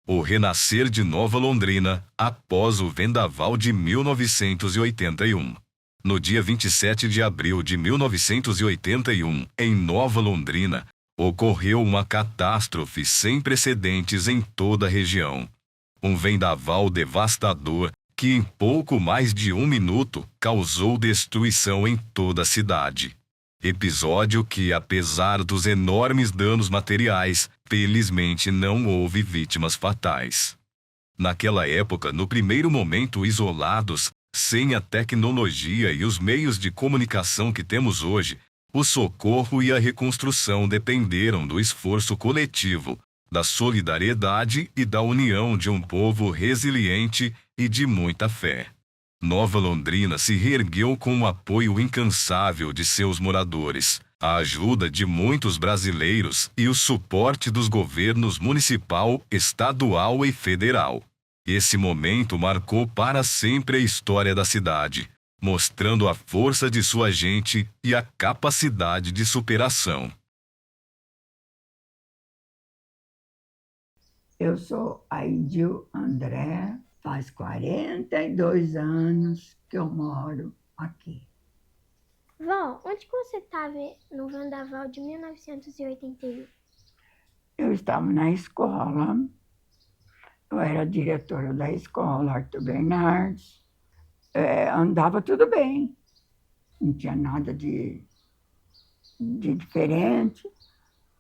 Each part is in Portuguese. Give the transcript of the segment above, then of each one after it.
O renascer de Nova Londrina após o vendaval de 1981. No dia 27 de abril de 1981, em Nova Londrina, ocorreu uma catástrofe sem precedentes em toda a região. Um vendaval devastador que em pouco mais de 1 minuto causou destruição em toda a cidade. Episódio que, apesar dos enormes danos materiais, felizmente não houve vítimas fatais. Naquela época, no primeiro momento isolados, sem a tecnologia e os meios de comunicação que temos hoje, o socorro e a reconstrução dependeram do esforço coletivo, da solidariedade e da união de um povo resiliente e de muita fé. Nova Londrina se reergueu com o apoio incansável de seus moradores, a ajuda de muitos brasileiros e o suporte dos governos municipal, estadual e federal. Esse momento marcou para sempre a história da cidade, mostrando a força de sua gente e a capacidade de superação. Eu sou Aidil André, faz 42 anos que eu moro aqui. Vó, onde que você estava no vendaval de 1981? Eu estava na escola, eu era diretora da escola, Arthur Bernardes, andava tudo bem, não tinha nada de diferente,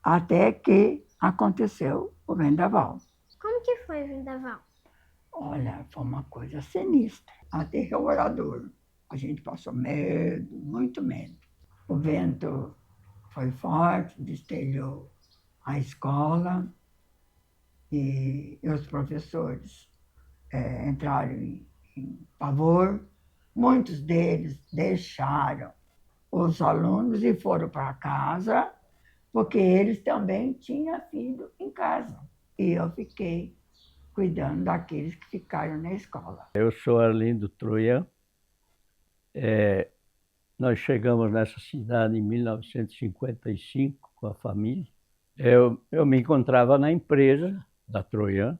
até que aconteceu o vendaval. Como que foi o vendaval? Olha, foi uma coisa sinistra, aterrorador. A gente passou medo, muito medo. O vento foi forte, destelhou a escola e os professores entraram em pavor. Muitos deles deixaram os alunos e foram para casa, porque eles também tinham filho em casa. E eu fiquei cuidando daqueles que ficaram na escola. Eu sou Arlindo Troian. Nós chegamos nessa cidade em 1955 com a família. Eu me encontrava na empresa da Troian.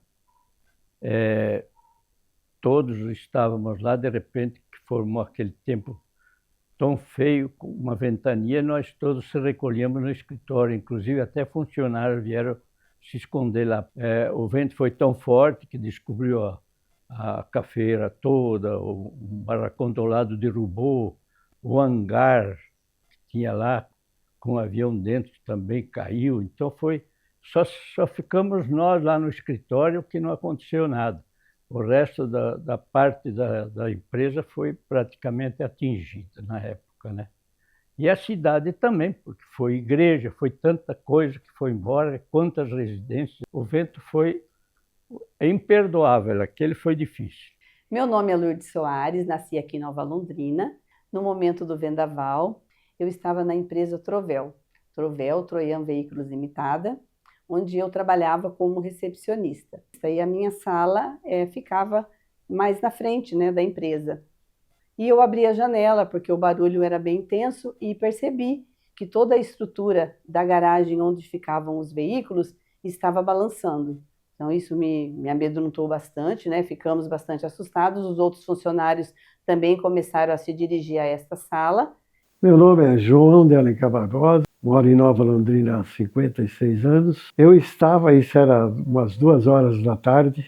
Todos estávamos lá, de repente, que formou aquele tempo tão feio, com uma ventania, nós todos se recolhemos no escritório, inclusive até funcionários vieram se esconder lá. O vento foi tão forte que descobriu a cafeira toda, o barracão do lado derrubou, o hangar que tinha lá com um avião dentro também caiu. Então só ficamos nós lá no escritório, que não aconteceu nada. O resto da parte da empresa foi praticamente atingida na época, né? E a cidade também, porque foi igreja, foi tanta coisa que foi embora, quantas residências. O vento foi imperdoável, aquele foi difícil. Meu nome é Lourdes Soares, nasci aqui em Nova Londrina. No momento do vendaval, eu estava na empresa Trovel, Troian Veículos Limitada, onde eu trabalhava como recepcionista. E a minha sala ficava mais na frente, né, da empresa. E eu abri a janela, porque o barulho era bem intenso, e percebi que toda a estrutura da garagem onde ficavam os veículos estava balançando. Então isso me amedrontou bastante, né? Ficamos bastante assustados. Os outros funcionários também começaram a se dirigir a esta sala. Meu nome é João de Alencar Barbosa, moro em Nova Londrina há 56 anos. Eu estava, isso era umas 2 horas da tarde,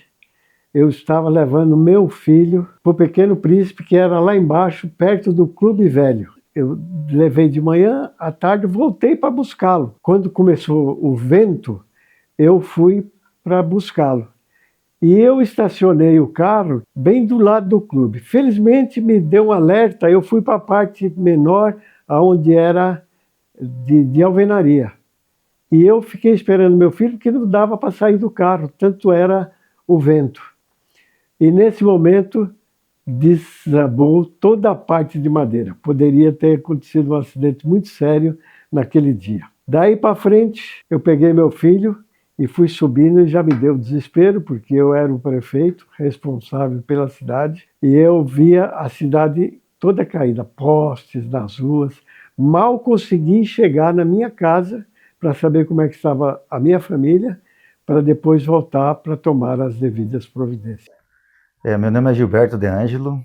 eu estava levando meu filho para o Pequeno Príncipe, que era lá embaixo, perto do Clube Velho. Eu levei de manhã, à tarde voltei para buscá-lo. Quando começou o vento, eu fui para buscá-lo. E eu estacionei o carro bem do lado do clube. Felizmente me deu um alerta, eu fui para a parte menor, onde era de alvenaria. E eu fiquei esperando meu filho, porque não dava para sair do carro, tanto era o vento. E nesse momento desabou toda a parte de madeira. Poderia ter acontecido um acidente muito sério naquele dia. Daí para frente, eu peguei meu filho e fui subindo, e já me deu desespero, porque eu era o prefeito responsável pela cidade, e eu via a cidade toda caída, postes nas ruas. Mal consegui chegar na minha casa para saber como é que estava a minha família, para depois voltar para tomar as devidas providências. Meu nome é Gilberto De Ângelo,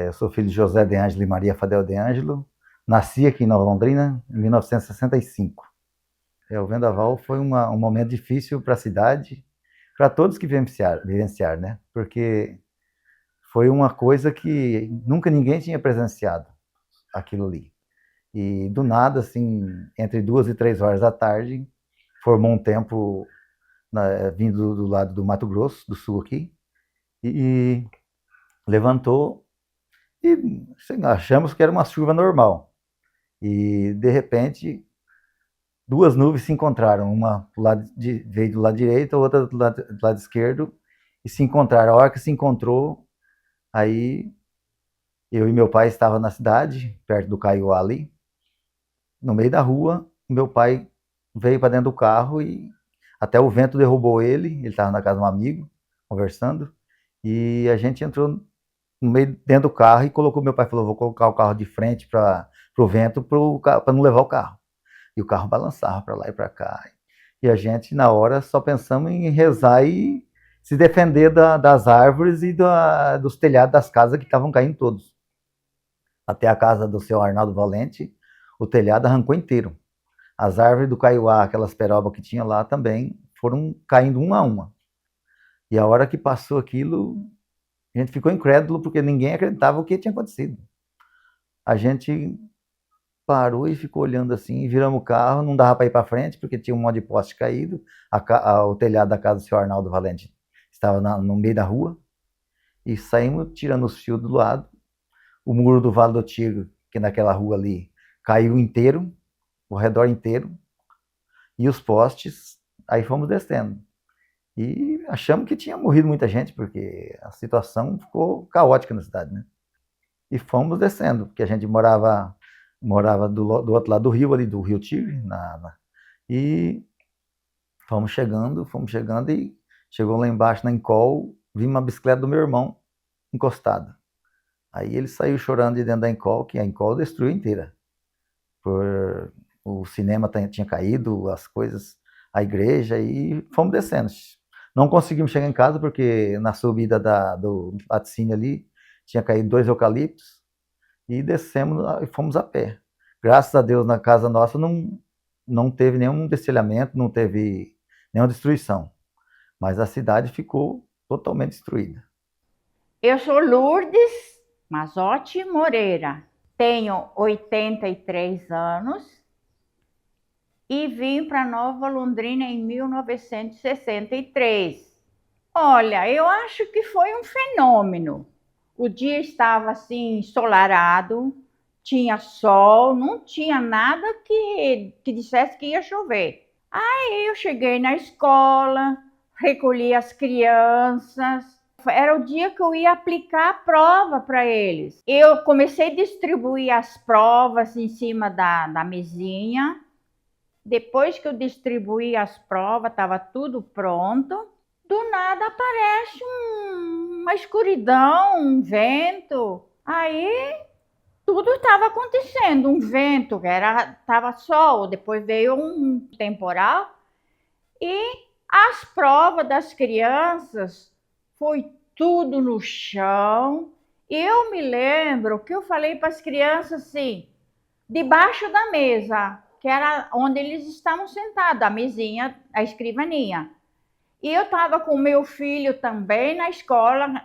eu sou filho de José De Ângelo e Maria Fadel De Ângelo. Nasci aqui em Nova Londrina em 1965. O vendaval foi um momento difícil para a cidade, para todos que vivenciaram, né? Porque foi uma coisa que nunca ninguém tinha presenciado, aquilo ali. E do nada, assim, entre 2 e 3 horas da tarde, formou um tempo vindo do lado do Mato Grosso, do sul aqui, e levantou e assim, achamos que era uma chuva normal. E, de repente, 2 nuvens se encontraram, uma veio do lado direito, a outra do lado esquerdo, e se encontraram. A hora que se encontrou, aí eu e meu pai estavam na cidade, perto do Caiuá ali, no meio da rua. Meu pai veio para dentro do carro e até o vento derrubou ele estava na casa de um amigo, conversando, e a gente entrou no meio, dentro do carro, e colocou, meu pai falou, vou colocar o carro de frente para o vento, para não levar o carro. E o carro balançava para lá e para cá. E a gente, na hora, só pensamos em rezar e se defender das árvores e dos telhados das casas que estavam caindo todos. Até a casa do seu Arnaldo Valente, o telhado arrancou inteiro. As árvores do Caiuá, aquelas perobas que tinha lá, também foram caindo uma a uma. E a hora que passou aquilo, a gente ficou incrédulo, porque ninguém acreditava o que tinha acontecido. A gente parou e ficou olhando assim, viramos o carro, não dava para ir para frente, porque tinha um monte de poste caído, o telhado da casa do senhor Arnaldo Valente estava no meio da rua, e saímos tirando os fios do lado. O muro do Vale do Tigre, que naquela rua ali, caiu inteiro, o redor inteiro, e os postes, aí fomos descendo. E achamos que tinha morrido muita gente, porque a situação ficou caótica na cidade, né? E fomos descendo, porque a gente morava do outro lado do rio, ali do Rio Tigre, e fomos chegando, e chegou lá embaixo na Encol, vimos uma bicicleta do meu irmão encostada. Aí ele saiu chorando de dentro da Encol, que a Encol destruiu inteira. O cinema tinha caído, as coisas, a igreja, e fomos descendo. Não conseguimos chegar em casa, porque na subida do laticínio ali, tinha caído 2 eucaliptos, e descemos e fomos a pé. Graças a Deus, na casa nossa não teve nenhum destelhamento, não teve nenhuma destruição. Mas a cidade ficou totalmente destruída. Eu sou Lourdes Mazotti Moreira, tenho 83 anos e vim para Nova Londrina em 1963. Olha, eu acho que foi um fenômeno. O dia estava assim ensolarado, tinha sol, não tinha nada que dissesse que ia chover. Aí eu cheguei na escola, recolhi as crianças. Era o dia que eu ia aplicar a prova para eles. Eu comecei a distribuir as provas em cima da mesinha. Depois que eu distribuí as provas, estava tudo pronto. Do nada aparece uma escuridão, um vento. Aí tudo estava acontecendo. Um vento, estava sol, depois veio um temporal. E as provas das crianças foi tudo no chão. Eu me lembro que eu falei para as crianças assim, debaixo da mesa, que era onde eles estavam sentados, a mesinha, a escrivaninha. E eu estava com o meu filho também na escola,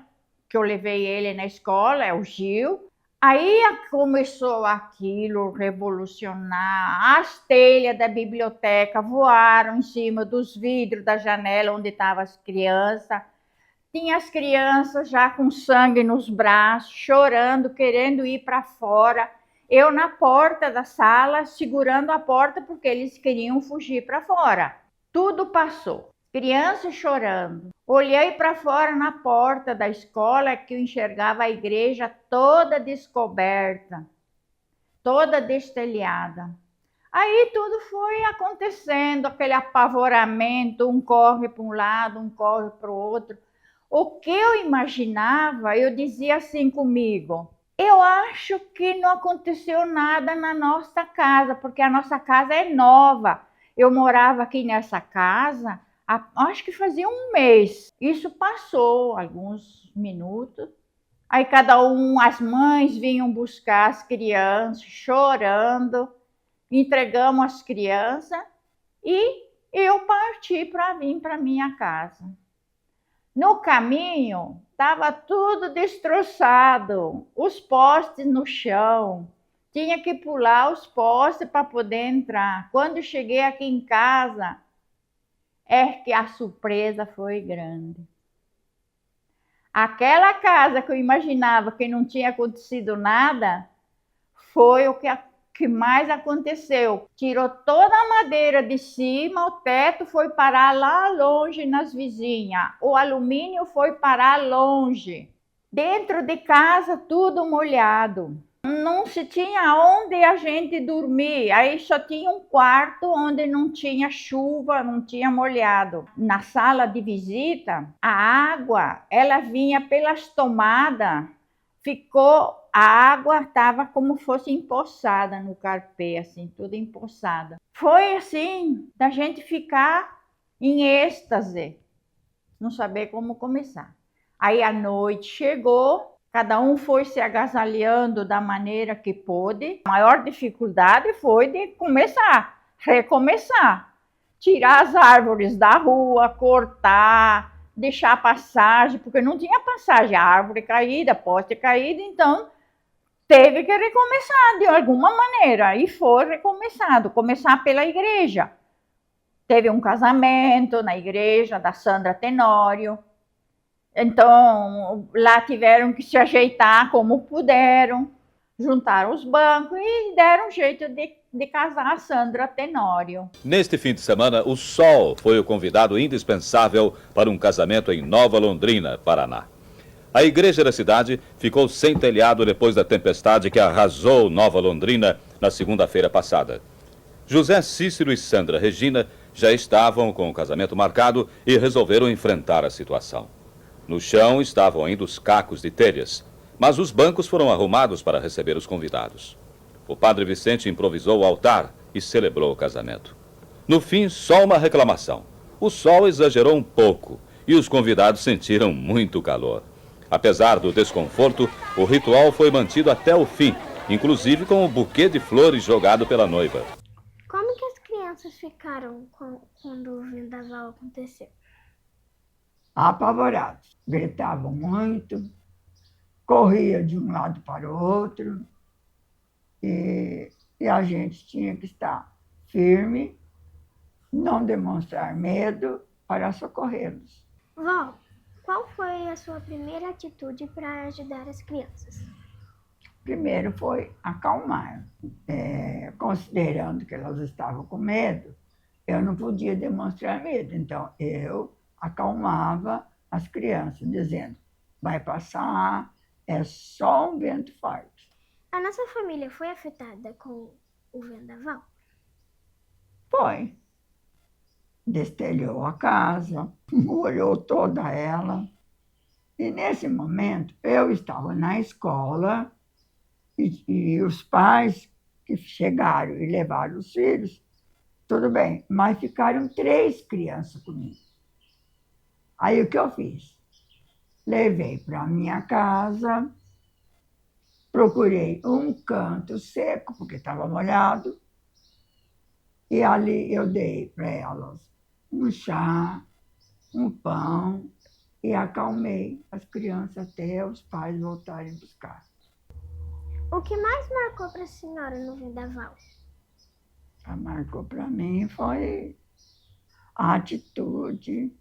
que eu levei ele na escola, é o Gil. Aí começou aquilo, revolucionar. As telhas da biblioteca voaram em cima dos vidros da janela onde estavam as crianças. Tinha as crianças já com sangue nos braços, chorando, querendo ir para fora. Eu na porta da sala, segurando a porta, porque eles queriam fugir para fora. Tudo passou. Crianças chorando. Olhei para fora na porta da escola, que eu enxergava a igreja toda descoberta, toda destelhada. Aí tudo foi acontecendo, aquele apavoramento, um corre para um lado, um corre para o outro. O que eu imaginava, eu dizia assim comigo, eu acho que não aconteceu nada na nossa casa, porque a nossa casa é nova. Eu morava aqui nessa casa Acho que fazia um mês. Isso passou alguns minutos. Aí as mães vinham buscar as crianças, chorando, entregamos as crianças e eu parti para vir para minha casa. No caminho, estava tudo destroçado, os postes no chão, tinha que pular os postes para poder entrar. Quando cheguei aqui em casa, é que a surpresa foi grande. Aquela casa que eu imaginava que não tinha acontecido nada, foi o que mais aconteceu. Tirou toda a madeira de cima, o teto foi parar lá longe nas vizinhas, o alumínio foi parar longe. Dentro de casa, tudo molhado. Não se tinha onde a gente dormir, aí só tinha um quarto onde não tinha chuva, não tinha molhado. Na sala de visita, a água, ela vinha pelas tomadas, a água estava como fosse empoçada no carpê, assim, tudo empoçada. Foi assim, da gente ficar em êxtase, não saber como começar. Aí a noite chegou, cada um foi se agasalhando da maneira que pôde. A maior dificuldade foi de recomeçar. Tirar as árvores da rua, cortar, deixar passagem, porque não tinha passagem, a árvore caída, poste caído, então teve que recomeçar de alguma maneira. E foi recomeçado, começar pela igreja. Teve um casamento na igreja da Sandra Tenório. Então, lá tiveram que se ajeitar como puderam, juntaram os bancos e deram um jeito de casar a Sandra Tenório. Neste fim de semana, o sol foi o convidado indispensável para um casamento em Nova Londrina, Paraná. A igreja da cidade ficou sem telhado depois da tempestade que arrasou Nova Londrina na segunda-feira passada. José Cícero e Sandra Regina já estavam com o casamento marcado e resolveram enfrentar a situação. No chão estavam ainda os cacos de telhas, mas os bancos foram arrumados para receber os convidados. O padre Vicente improvisou o altar e celebrou o casamento. No fim, só uma reclamação. O sol exagerou um pouco e os convidados sentiram muito calor. Apesar do desconforto, o ritual foi mantido até o fim, inclusive com o buquê de flores jogado pela noiva. Como que as crianças ficaram quando o vendaval aconteceu? Apavorados, gritavam muito, corria de um lado para o outro, e a gente tinha que estar firme, não demonstrar medo para socorrê-los. Vó, qual foi a sua primeira atitude para ajudar as crianças? Primeiro foi acalmar, considerando que elas estavam com medo, eu não podia demonstrar medo, então eu acalmava as crianças, dizendo, vai passar, é só um vento forte. A nossa família foi afetada com o vendaval? Foi. Destelhou a casa, molhou toda ela. E nesse momento, eu estava na escola e os pais que chegaram e levaram os filhos, tudo bem, mas ficaram 3 crianças comigo. Aí o que eu fiz? Levei para a minha casa, procurei um canto seco, porque estava molhado, e ali eu dei para elas um chá, um pão, e acalmei as crianças até os pais voltarem buscar. O que mais marcou para a senhora no vendaval? O que marcou para mim foi a atitude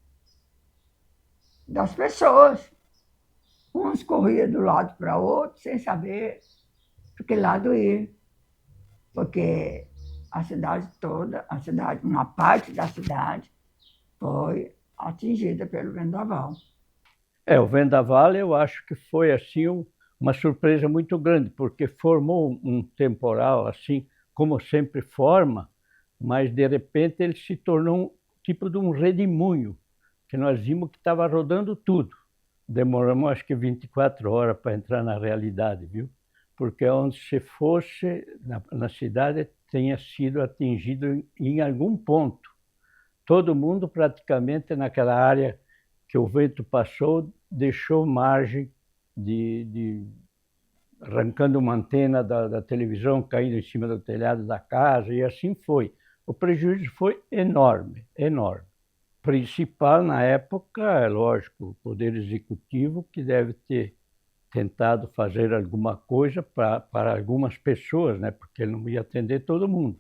das pessoas. Uns corriam do lado para o outro sem saber para que lado ir, porque a cidade toda, uma parte da cidade foi atingida pelo vendaval. O vendaval eu acho que foi assim uma surpresa muito grande, porque formou um temporal assim, como sempre forma, mas de repente ele se tornou um tipo de um redemoinho, que nós vimos que estava rodando tudo. Demoramos acho que 24 horas para entrar na realidade, viu? Porque onde se fosse, na cidade, tenha sido atingido em algum ponto. todo mundo praticamente naquela área que o vento passou, deixou margem arrancando uma antena da televisão, caindo em cima do telhado da casa, e assim foi. O prejuízo foi enorme, enorme. Principal na época, é lógico, o Poder Executivo, que deve ter tentado fazer alguma coisa para algumas pessoas, né? Porque ele não ia atender todo mundo.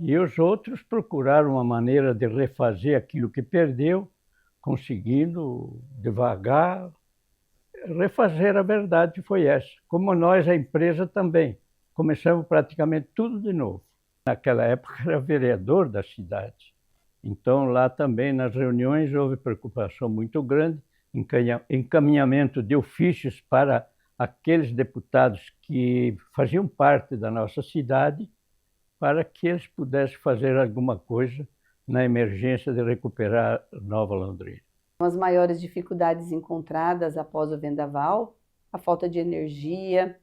E os outros procuraram uma maneira de refazer aquilo que perdeu, conseguindo devagar refazer. A verdade foi essa. Como nós, a empresa também, começamos praticamente tudo de novo. Naquela época era vereador da cidade. Então lá também nas reuniões houve preocupação muito grande, encaminhamento de ofícios para aqueles deputados que faziam parte da nossa cidade, para que eles pudessem fazer alguma coisa na emergência de recuperar Nova Londrina. As maiores dificuldades encontradas após o vendaval, a falta de energia,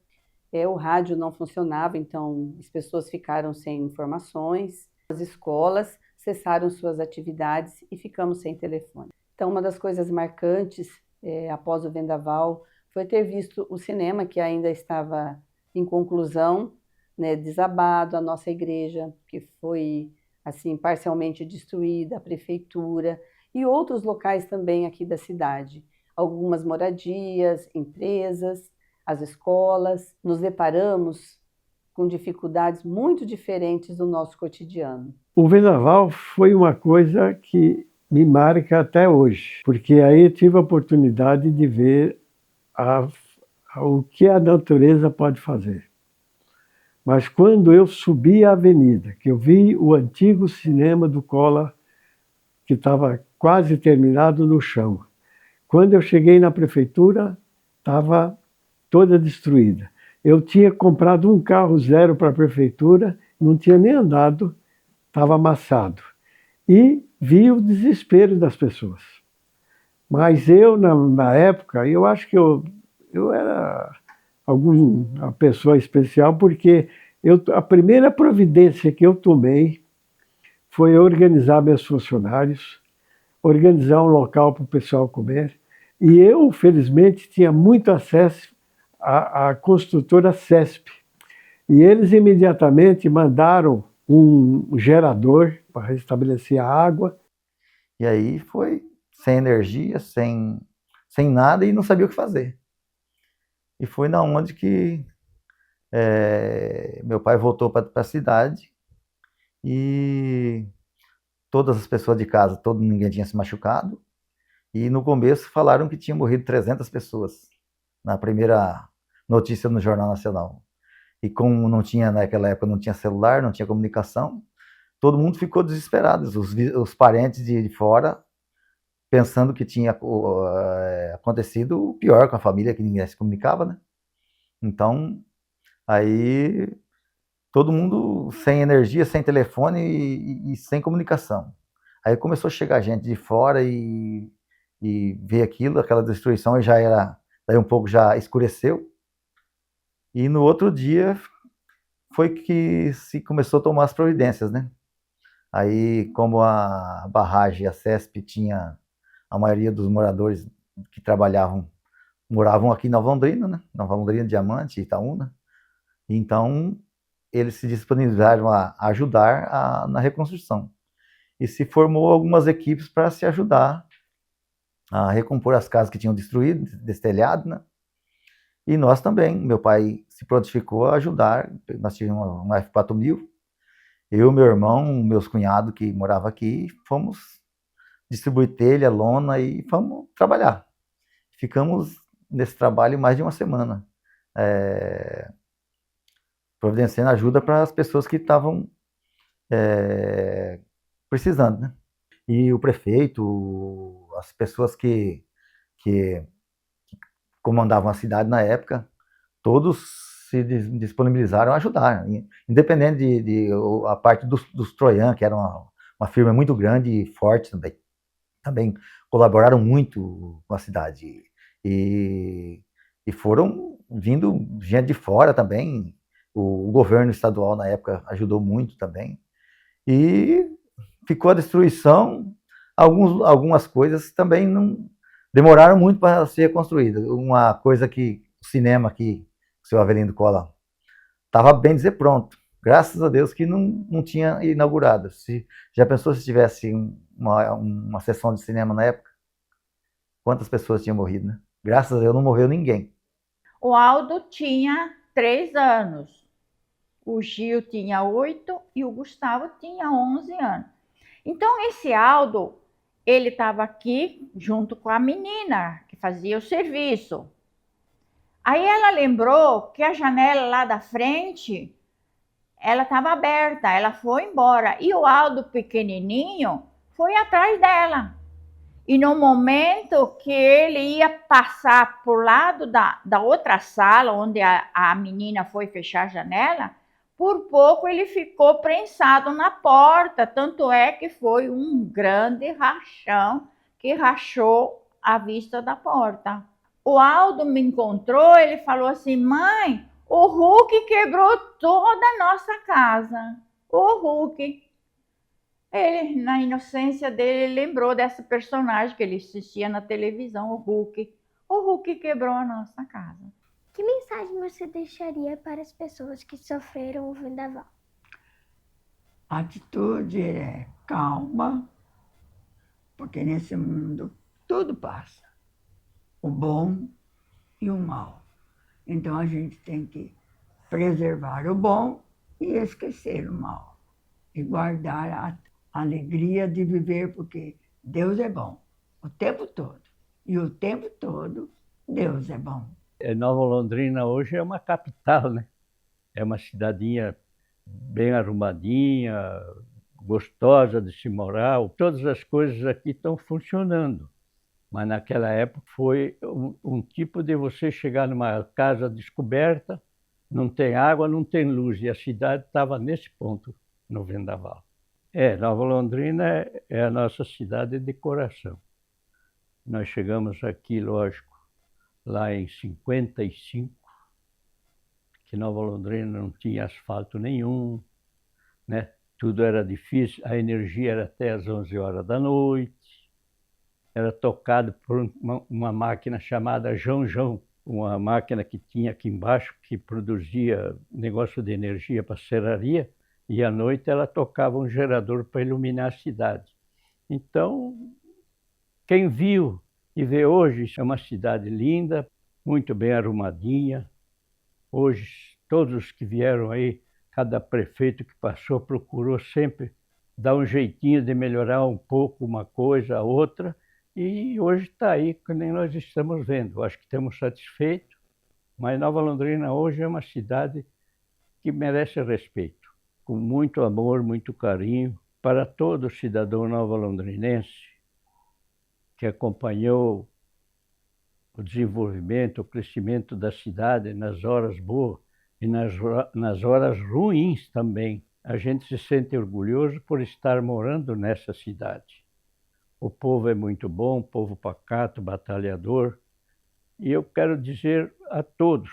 o rádio não funcionava, então as pessoas ficaram sem informações, as escolas cessaram suas atividades e ficamos sem telefone. Então, uma das coisas marcantes após o vendaval foi ter visto o cinema, que ainda estava em conclusão, né, desabado, a nossa igreja, que foi assim parcialmente destruída, a prefeitura e outros locais também aqui da cidade. Algumas moradias, empresas, as escolas. Nos deparamos com dificuldades muito diferentes do nosso cotidiano. O vendaval foi uma coisa que me marca até hoje, porque aí eu tive a oportunidade de ver o que a natureza pode fazer. Mas quando eu subi a avenida, que eu vi o antigo cinema do Collor, que estava quase terminado no chão. Quando eu cheguei na prefeitura, estava toda destruída. Eu tinha comprado um carro zero para a prefeitura, não tinha nem andado, estava amassado. E vi o desespero das pessoas. Mas eu, na época, eu acho que eu era uma pessoa especial, porque a primeira providência que eu tomei foi organizar meus funcionários, organizar um local para o pessoal comer. E eu, felizmente, tinha muito acesso à construtora CESP. E eles imediatamente mandaram um gerador para restabelecer a água. E aí foi sem energia, sem nada, e não sabia o que fazer. E foi na onde que meu pai voltou para a cidade e todas as pessoas de casa, ninguém tinha se machucado. E no começo falaram que tinha morrido 300 pessoas, na primeira notícia no Jornal Nacional. E como não tinha, naquela época, não tinha celular, não tinha comunicação, todo mundo ficou desesperado. Os parentes de fora, pensando que tinha acontecido o pior com a família, que ninguém se comunicava, né? Então, aí, todo mundo sem energia, sem telefone e sem comunicação. Aí começou a chegar gente de fora e ver aquilo, aquela destruição, e daí um pouco já escureceu. E no outro dia foi que se começou a tomar as providências, né? Aí, como a barragem, a CESP, tinha a maioria dos moradores que moravam aqui em Nova Londrina, né? Nova Londrina, Diamante, Itaúna. Então, eles se disponibilizaram a ajudar na reconstrução. E se formou algumas equipes para se ajudar a recompor as casas que tinham destruído, destelhado, né? E nós também, meu pai se prontificou a ajudar. Nós tínhamos uma F4000, eu, meu irmão, meus cunhados que moravam aqui, fomos distribuir telha, lona e fomos trabalhar. Ficamos nesse trabalho mais de uma semana, providenciando ajuda para as pessoas que estavam precisando, né? E o prefeito, as pessoas que comandavam a cidade na época, todos se disponibilizaram a ajudar, independente a parte dos Troian, que era uma firma muito grande e forte também colaboraram muito com a cidade. E foram vindo gente de fora também, o governo estadual na época ajudou muito também, e ficou a destruição, algumas coisas também não demoraram muito para ser reconstruídas. Uma coisa que o cinema que o seu Avelino Cola estava bem dizer pronto. Graças a Deus que não tinha inaugurado. Já pensou se tivesse uma sessão de cinema na época? Quantas pessoas tinham morrido, né? Graças a Deus não morreu ninguém. O Aldo tinha 3 anos, o Gil tinha 8 e o Gustavo tinha 11 anos. Então esse Aldo, ele estava aqui junto com a menina que fazia o serviço. Aí ela lembrou que a janela lá da frente, ela estava aberta, ela foi embora. E o Aldo pequenininho foi atrás dela. E no momento que ele ia passar por lado da outra sala, onde a menina foi fechar a janela, por pouco ele ficou prensado na porta. Tanto é que foi um grande rachão que rachou a vista da porta. O Aldo me encontrou, ele falou assim: mãe, o Hulk quebrou toda a nossa casa. O Hulk. Ele, na inocência dele, ele lembrou dessa personagem que ele assistia na televisão, o Hulk. O Hulk quebrou a nossa casa. Que mensagem você deixaria para as pessoas que sofreram o vendaval? A atitude é calma, porque nesse mundo tudo passa, o bom e o mal. Então a gente tem que preservar o bom e esquecer o mal. E guardar a alegria de viver, porque Deus é bom o tempo todo. E o tempo todo Deus é bom. Nova Londrina hoje é uma capital, né? É uma cidadinha bem arrumadinha, gostosa de se morar. Todas as coisas aqui estão funcionando. Mas naquela época foi um tipo de você chegar numa casa descoberta, não tem água, não tem luz. E a cidade estava nesse ponto, no vendaval. Nova Londrina é a nossa cidade de coração. Nós chegamos aqui, lógico, lá em 55, que Nova Londrina não tinha asfalto nenhum, né? Tudo era difícil, a energia era até às 11 horas da noite, era tocado por uma máquina chamada João, uma máquina que tinha aqui embaixo, que produzia negócio de energia para a serraria, e à noite ela tocava um gerador para iluminar a cidade. Então, quem viu e vê hoje, é uma cidade linda, muito bem arrumadinha. Hoje, todos os que vieram aí, cada prefeito que passou procurou sempre dar um jeitinho de melhorar um pouco uma coisa, a outra, e hoje está aí, que nem nós estamos vendo. Acho que estamos satisfeitos, mas Nova Londrina hoje é uma cidade que merece respeito, com muito amor, muito carinho, para todo cidadão nova-londrinense que acompanhou o desenvolvimento, o crescimento da cidade nas horas boas e nas horas ruins também. A gente se sente orgulhoso por estar morando nessa cidade. O povo é muito bom, povo pacato, batalhador. E eu quero dizer a todos,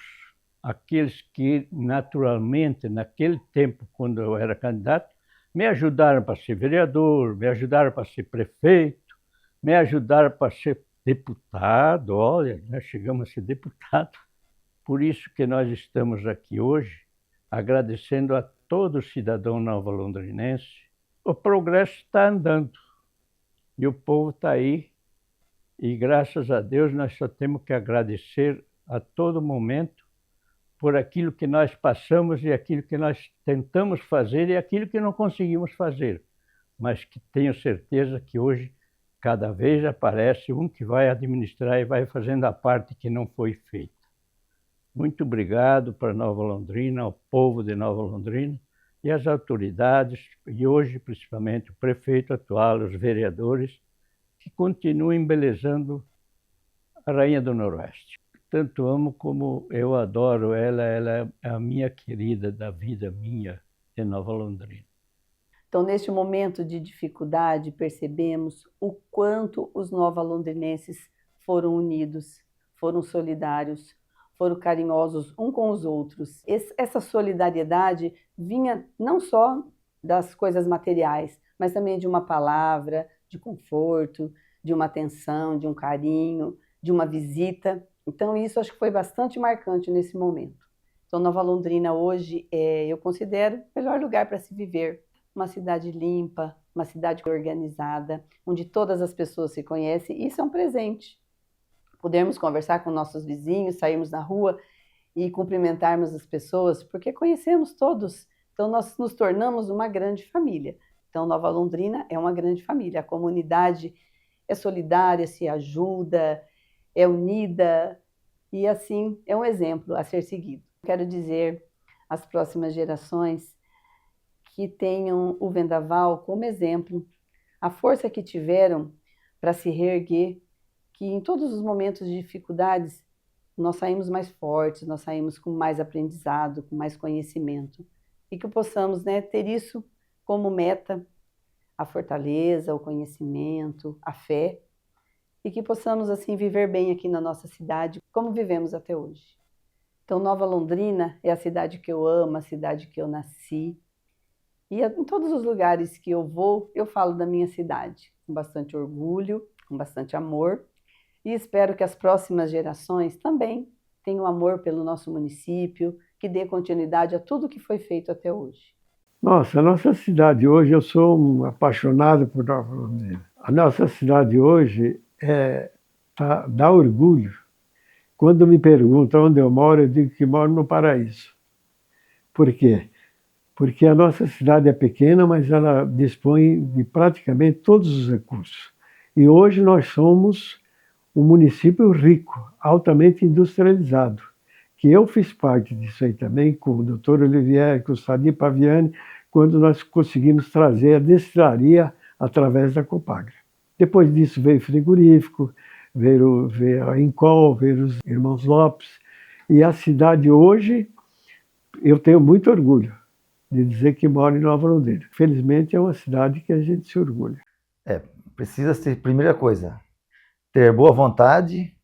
aqueles que naturalmente, naquele tempo, quando eu era candidato, me ajudaram para ser vereador, me ajudaram para ser prefeito, me ajudaram para ser deputado, olha, nós chegamos a ser deputado. Por isso que nós estamos aqui hoje, agradecendo a todo cidadão nova-londrinense. O progresso está andando e o povo está aí. E graças a Deus nós só temos que agradecer a todo momento por aquilo que nós passamos e aquilo que nós tentamos fazer e aquilo que não conseguimos fazer. Mas que tenho certeza que hoje, cada vez aparece um que vai administrar e vai fazendo a parte que não foi feita. Muito obrigado para Nova Londrina, ao povo de Nova Londrina e às autoridades, e hoje principalmente o prefeito atual, os vereadores, que continuam embelezando a Rainha do Noroeste. Tanto amo como eu adoro ela, ela é a minha querida da vida minha de Nova Londrina. Então, neste momento de dificuldade, percebemos o quanto os nova-londrinenses foram unidos, foram solidários, foram carinhosos um com os outros. Essa solidariedade vinha não só das coisas materiais, mas também de uma palavra, de conforto, de uma atenção, de um carinho, de uma visita. Então isso acho que foi bastante marcante nesse momento. Então Nova Londrina hoje eu considero o melhor lugar para se viver. Uma cidade limpa, uma cidade organizada, onde todas as pessoas se conhecem. Isso é um presente. Podermos conversar com nossos vizinhos, sairmos na rua e cumprimentarmos as pessoas, porque conhecemos todos. Então nós nos tornamos uma grande família. Então Nova Londrina é uma grande família. A comunidade é solidária, se ajuda, é unida e assim é um exemplo a ser seguido. Quero dizer às próximas gerações que tenham o Vendaval como exemplo, a força que tiveram para se reerguer, que em todos os momentos de dificuldades nós saímos mais fortes, nós saímos com mais aprendizado, com mais conhecimento e que possamos, né, ter isso como meta, a fortaleza, o conhecimento, a fé e que possamos assim viver bem aqui na nossa cidade como vivemos até hoje. Então, Nova Londrina é a cidade que eu amo, a cidade que eu nasci. E em todos os lugares que eu vou, eu falo da minha cidade, com bastante orgulho, com bastante amor. E espero que as próximas gerações também tenham amor pelo nosso município, que dê continuidade a tudo que foi feito até hoje. Nossa, a nossa cidade hoje, eu sou um apaixonado por Nova Londrina. A nossa cidade hoje dá orgulho. Quando me perguntam onde eu moro, eu digo que moro no paraíso. Por quê? Porque a nossa cidade é pequena, mas ela dispõe de praticamente todos os recursos. E hoje nós somos um município rico, altamente industrializado, que eu fiz parte disso aí também, com o Dr. Olivier, com o Sadi Paviani, quando nós conseguimos trazer a destilaria através da Copagra. Depois disso veio o frigorífico, veio a Incol, veio os irmãos Lopes, e a cidade hoje, eu tenho muito orgulho de dizer que moro em Nova Londrina. Felizmente é uma cidade que a gente se orgulha. Precisa ser, primeira coisa, ter boa vontade,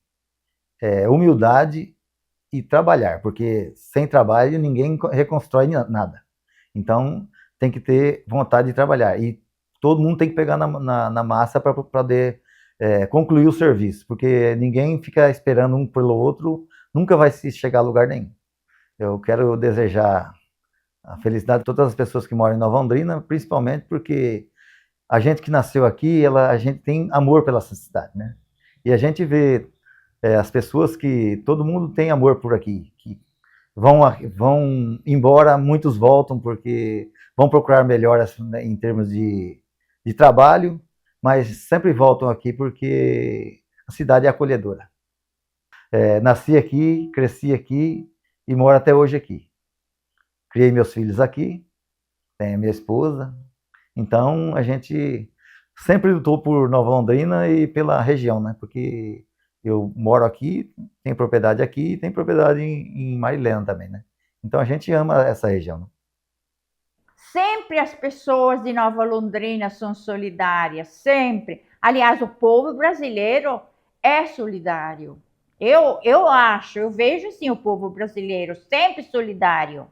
humildade e trabalhar, porque sem trabalho ninguém reconstrói nada. Então tem que ter vontade de trabalhar e todo mundo tem que pegar na massa para poder concluir o serviço, porque ninguém fica esperando um pelo outro, nunca vai se chegar a lugar nenhum. Eu quero desejar a felicidade de todas as pessoas que moram em Nova Londrina, principalmente porque a gente que nasceu aqui, a gente tem amor pela essa cidade, né? E a gente vê as pessoas que todo mundo tem amor por aqui, que vão embora, muitos voltam porque vão procurar melhoras, né, em termos de trabalho, mas sempre voltam aqui porque a cidade é acolhedora. Nasci aqui, cresci aqui e moro até hoje aqui. Criei meus filhos aqui, tenho minha esposa, então a gente sempre lutou por Nova Londrina e pela região, né? Porque eu moro aqui, tenho propriedade aqui e tenho propriedade em Marilena também, né? Então a gente ama essa região, né? Sempre as pessoas de Nova Londrina são solidárias, sempre. Aliás, o povo brasileiro é solidário. Eu acho, eu vejo assim o povo brasileiro sempre solidário.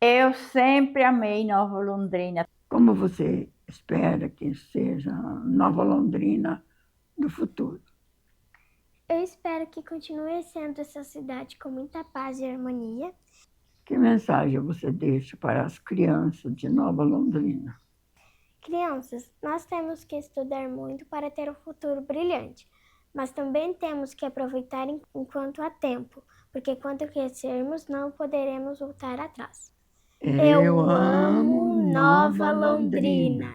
Eu sempre amei Nova Londrina. Como você espera que seja Nova Londrina do futuro? Eu espero que continue sendo essa cidade com muita paz e harmonia. Que mensagem você deixa para as crianças de Nova Londrina? Crianças, nós temos que estudar muito para ter um futuro brilhante, mas também temos que aproveitar enquanto há tempo, porque quando crescermos não poderemos voltar atrás. Eu amo Nova Londrina.